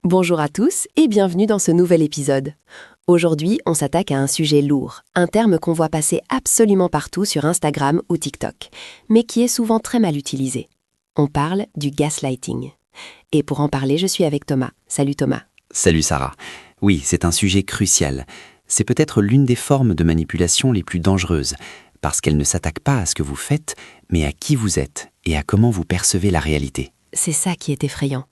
Bonjour à tous et bienvenue dans ce nouvel épisode. Aujourd'hui, on s'attaque à un sujet lourd, un terme qu'on voit passer absolument partout sur Instagram ou TikTok, mais qui est souvent très mal utilisé. On parle du gaslighting. Et pour en parler, je suis avec Thomas. Salut Thomas. Salut Sarah. Oui, c'est un sujet crucial. C'est peut-être l'une des formes de manipulation les plus dangereuses, parce qu'elle ne s'attaque pas à ce que vous faites, mais à qui vous êtes et à comment vous percevez la réalité. C'est ça qui est effrayant.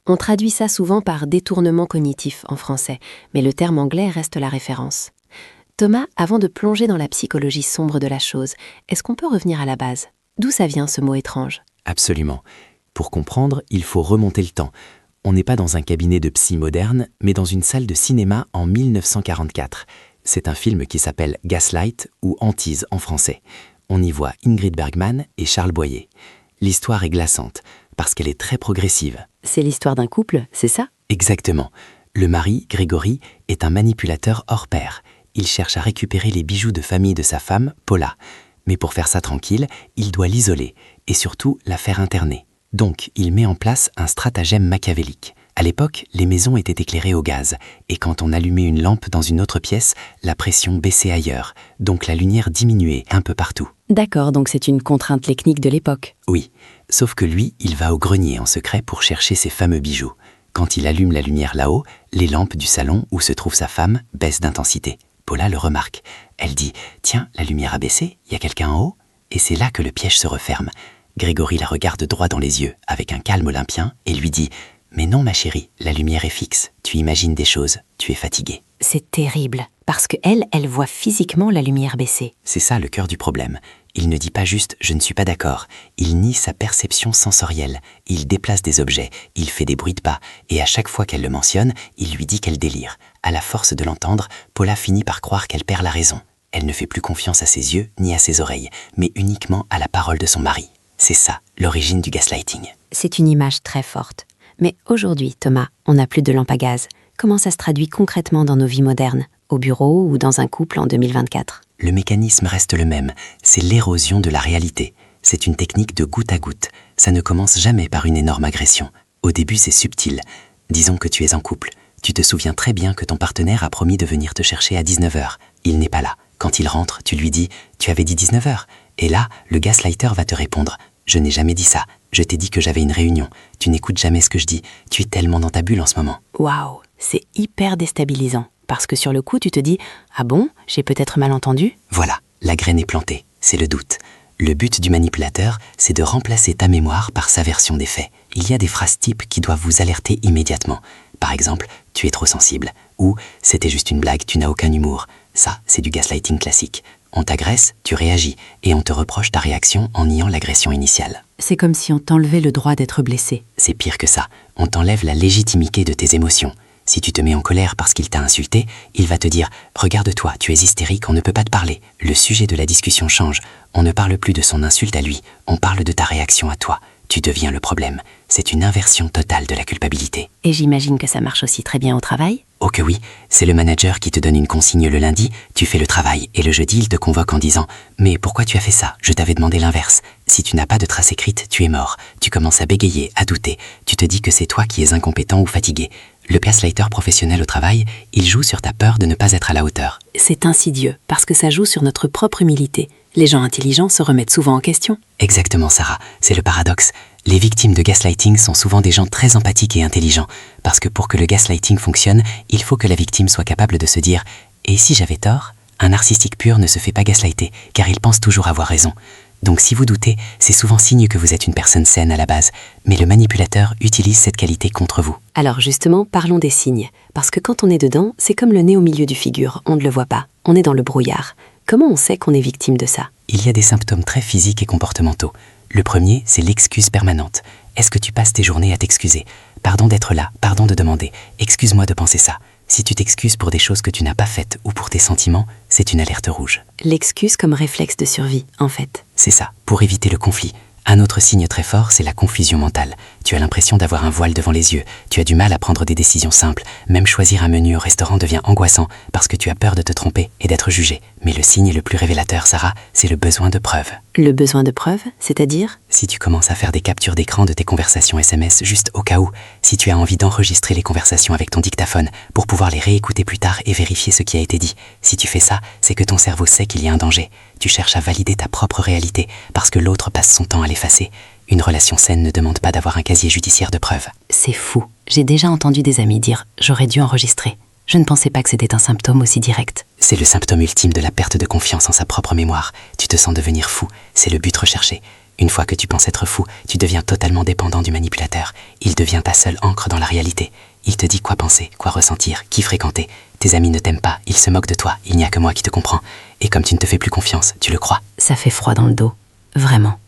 On traduit ça souvent par détournement cognitif en français, mais le terme anglais reste la référence. Thomas, avant de plonger dans la psychologie sombre de la chose, est-ce qu'on peut revenir à la base? D'où ça vient ce mot étrange? Absolument. Pour comprendre, il faut remonter le temps. On n'est pas dans un cabinet de psy moderne, mais dans une salle de cinéma en 1944. C'est un film qui s'appelle Gaslight ou Hantise en français. On y voit Ingrid Bergman et Charles Boyer. L'histoire est glaçante, parce qu'elle est très progressive. C'est l'histoire d'un couple, c'est ça? Exactement. Le mari, Grégory, est un manipulateur hors pair. Il cherche à récupérer les bijoux de famille de sa femme, Paula. Mais pour faire ça tranquille, il doit l'isoler et surtout la faire interner. Donc, il met en place un stratagème machiavélique. À l'époque, les maisons étaient éclairées au gaz, et quand on allumait une lampe dans une autre pièce, la pression baissait ailleurs, donc la lumière diminuait un peu partout. D'accord, donc c'est une contrainte technique de l'époque. Oui, sauf que lui, il va au grenier en secret pour chercher ses fameux bijoux. Quand il allume la lumière là-haut, les lampes du salon où se trouve sa femme baissent d'intensité. Paula le remarque. Elle dit « Tiens, la lumière a baissé, il y a quelqu'un en haut ?» Et c'est là que le piège se referme. Grégory la regarde droit dans les yeux, avec un calme olympien, et lui dit « Mais non, ma chérie, la lumière est fixe. Tu imagines des choses, tu es fatiguée. » C'est terrible, parce qu'elle voit physiquement la lumière baisser. C'est ça le cœur du problème. Il ne dit pas juste « je ne suis pas d'accord », il nie sa perception sensorielle, il déplace des objets, il fait des bruits de pas, et à chaque fois qu'elle le mentionne, il lui dit qu'elle délire. À la force de l'entendre, Paula finit par croire qu'elle perd la raison. Elle ne fait plus confiance à ses yeux ni à ses oreilles, mais uniquement à la parole de son mari. C'est ça, l'origine du gaslighting. C'est une image très forte. Mais aujourd'hui, Thomas, on n'a plus de lampe à gaz. Comment ça se traduit concrètement dans nos vies modernes, au bureau ou dans un couple en 2024? Le mécanisme reste le même, c'est l'érosion de la réalité. C'est une technique de goutte à goutte. Ça ne commence jamais par une énorme agression. Au début, c'est subtil. Disons que tu es en couple. Tu te souviens très bien que ton partenaire a promis de venir te chercher à 19h. Il n'est pas là. Quand il rentre, tu lui dis « Tu avais dit 19h ?» Et là, le gaslighter va te répondre « Je n'ai jamais dit ça. Je t'ai dit que j'avais une réunion. Tu n'écoutes jamais ce que je dis. Tu es tellement dans ta bulle en ce moment. » Waouh, c'est hyper déstabilisant. Parce que sur le coup, tu te dis « Ah bon, j'ai peut-être mal entendu ?» Voilà, la graine est plantée. C'est le doute. Le but du manipulateur, c'est de remplacer ta mémoire par sa version des faits. Il y a des phrases types qui doivent vous alerter immédiatement. Par exemple, « Tu es trop sensible » ou « C'était juste une blague, tu n'as aucun humour ». Ça, c'est du gaslighting classique. On t'agresse, tu réagis, et on te reproche ta réaction en niant l'agression initiale. C'est comme si on t'enlevait le droit d'être blessé. C'est pire que ça, on t'enlève la légitimité de tes émotions. Si tu te mets en colère parce qu'il t'a insulté, il va te dire « Regarde-toi, tu es hystérique, on ne peut pas te parler ». Le sujet de la discussion change. On ne parle plus de son insulte à lui, on parle de ta réaction à toi. Tu deviens le problème. C'est une inversion totale de la culpabilité. Et j'imagine que ça marche aussi très bien au travail? Oh que oui, c'est le manager qui te donne une consigne le lundi, tu fais le travail, et le jeudi, il te convoque en disant « Mais pourquoi tu as fait ça? Je t'avais demandé l'inverse. Si tu n'as pas de trace écrite, tu es mort. » Tu commences à bégayer, à douter. Tu te dis que c'est toi qui es incompétent ou fatigué. Le gaslighter professionnel au travail, il joue sur ta peur de ne pas être à la hauteur. C'est insidieux, parce que ça joue sur notre propre humilité. Les gens intelligents se remettent souvent en question. Exactement, Sarah. C'est le paradoxe. Les victimes de gaslighting sont souvent des gens très empathiques et intelligents. Parce que pour que le gaslighting fonctionne, il faut que la victime soit capable de se dire « Et si j'avais tort ?» Un narcissique pur ne se fait pas gaslighter, car il pense toujours avoir raison. Donc si vous doutez, c'est souvent signe que vous êtes une personne saine à la base. Mais le manipulateur utilise cette qualité contre vous. Alors justement, parlons des signes. Parce que quand on est dedans, c'est comme le nez au milieu du figure. On ne le voit pas. On est dans le brouillard. Comment on sait qu'on est victime de ça? Il y a des symptômes très physiques et comportementaux. Le premier, c'est l'excuse permanente. Est-ce que tu passes tes journées à t'excuser? Pardon d'être là, pardon de demander. Excuse-moi de penser ça. Si tu t'excuses pour des choses que tu n'as pas faites ou pour tes sentiments, c'est une alerte rouge. L'excuse comme réflexe de survie, en fait. C'est ça, pour éviter le conflit. Un autre signe très fort, c'est la confusion mentale. Tu as l'impression d'avoir un voile devant les yeux, tu as du mal à prendre des décisions simples, même choisir un menu au restaurant devient angoissant parce que tu as peur de te tromper et d'être jugé. Mais le signe le plus révélateur, Sarah, c'est le besoin de preuve. Le besoin de preuve, c'est-à-dire? Si tu commences à faire des captures d'écran de tes conversations SMS juste au cas où, si tu as envie d'enregistrer les conversations avec ton dictaphone pour pouvoir les réécouter plus tard et vérifier ce qui a été dit, si tu fais ça, c'est que ton cerveau sait qu'il y a un danger. Tu cherches à valider ta propre réalité parce que l'autre passe son temps à l'effacer. Une relation saine ne demande pas d'avoir un casier judiciaire de preuves. C'est fou. J'ai déjà entendu des amis dire « j'aurais dû enregistrer ». Je ne pensais pas que c'était un symptôme aussi direct. C'est le symptôme ultime de la perte de confiance en sa propre mémoire. Tu te sens devenir fou, c'est le but recherché. Une fois que tu penses être fou, tu deviens totalement dépendant du manipulateur. Il devient ta seule ancre dans la réalité. Il te dit quoi penser, quoi ressentir, qui fréquenter. Tes amis ne t'aiment pas, ils se moquent de toi, il n'y a que moi qui te comprends. Et comme tu ne te fais plus confiance, tu le crois. Ça fait froid dans le dos. Vraiment.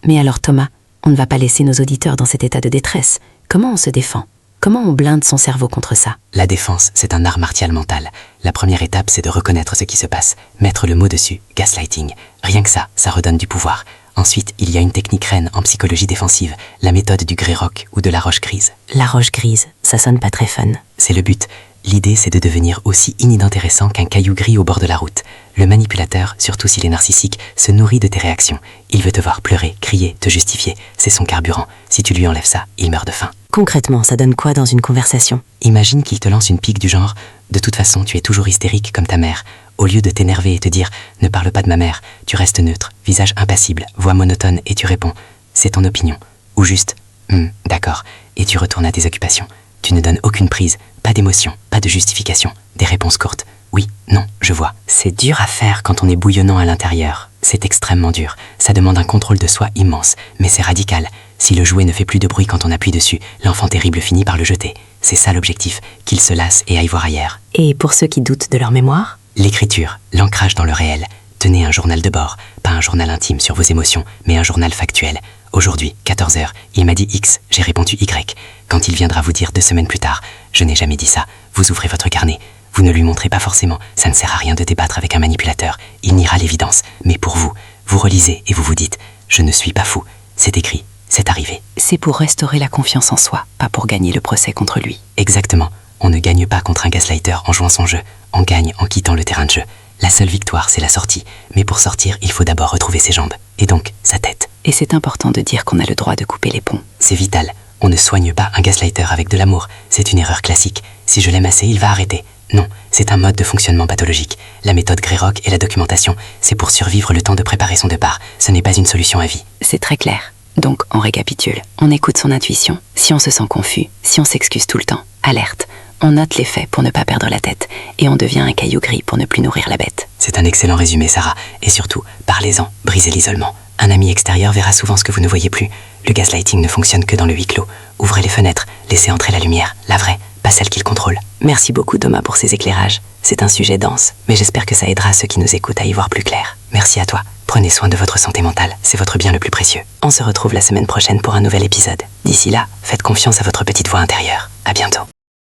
Mais alors Thomas, on ne va pas laisser nos auditeurs dans cet état de détresse. Comment on se défend? Comment on blinde son cerveau contre ça? La défense, c'est un art martial mental. La première étape, c'est de reconnaître ce qui se passe. Mettre le mot dessus, gaslighting. Rien que ça redonne du pouvoir. Ensuite, il y a une technique reine en psychologie défensive, la méthode du grey-rock ou de la roche grise. La roche grise, ça sonne pas très fun. C'est le but. L'idée, c'est de devenir aussi inintéressant qu'un caillou gris au bord de la route. Le manipulateur, surtout s'il est narcissique, se nourrit de tes réactions. Il veut te voir pleurer, crier, te justifier. C'est son carburant. Si tu lui enlèves ça, il meurt de faim. Concrètement, ça donne quoi dans une conversation? Imagine qu'il te lance une pique du genre « De toute façon, tu es toujours hystérique comme ta mère ». Au lieu de t'énerver et te dire « Ne parle pas de ma mère », tu restes neutre, visage impassible, voix monotone et tu réponds « C'est ton opinion ». Ou juste « D'accord » et tu retournes à tes occupations. Tu ne donnes aucune prise, pas d'émotion, pas de justification, des réponses courtes. Oui, non, je vois. C'est dur à faire quand on est bouillonnant à l'intérieur. C'est extrêmement dur. Ça demande un contrôle de soi immense, mais c'est radical. Si le jouet ne fait plus de bruit quand on appuie dessus, l'enfant terrible finit par le jeter. C'est ça l'objectif, qu'il se lasse et aille voir ailleurs. Et pour ceux qui doutent de leur mémoire? L'écriture, l'ancrage dans le réel. Tenez un journal de bord, pas un journal intime sur vos émotions, mais un journal factuel. Aujourd'hui, 14h, il m'a dit X, j'ai répondu Y. Quand il viendra vous dire 2 semaines plus tard, je n'ai jamais dit ça, vous ouvrez votre carnet. Vous ne lui montrez pas forcément, ça ne sert à rien de débattre avec un manipulateur. Il niera l'évidence, mais pour vous, vous relisez et vous vous dites « Je ne suis pas fou, c'est écrit, c'est arrivé ». C'est pour restaurer la confiance en soi, pas pour gagner le procès contre lui. Exactement, on ne gagne pas contre un gaslighter en jouant son jeu, on gagne en quittant le terrain de jeu. La seule victoire, c'est la sortie, mais pour sortir, il faut d'abord retrouver ses jambes, et donc sa tête. Et c'est important de dire qu'on a le droit de couper les ponts. C'est vital, on ne soigne pas un gaslighter avec de l'amour, c'est une erreur classique. Si je l'aime assez, il va arrêter. Non, c'est un mode de fonctionnement pathologique. La méthode grey-rock et la documentation, c'est pour survivre le temps de préparer son départ. Ce n'est pas une solution à vie. C'est très clair. Donc, on récapitule. On écoute son intuition. Si on se sent confus, si on s'excuse tout le temps, alerte. On note les faits pour ne pas perdre la tête. Et on devient un caillou gris pour ne plus nourrir la bête. C'est un excellent résumé, Sarah. Et surtout, parlez-en, brisez l'isolement. Un ami extérieur verra souvent ce que vous ne voyez plus. Le gaslighting ne fonctionne que dans le huis clos. Ouvrez les fenêtres, laissez entrer la lumière, la vraie, pas celle qu'il contrôle. Merci beaucoup Thomas pour ces éclairages. C'est un sujet dense, mais j'espère que ça aidera ceux qui nous écoutent à y voir plus clair. Merci à toi. Prenez soin de votre santé mentale, c'est votre bien le plus précieux. On se retrouve la semaine prochaine pour un nouvel épisode. D'ici là, faites confiance à votre petite voix intérieure. À bientôt.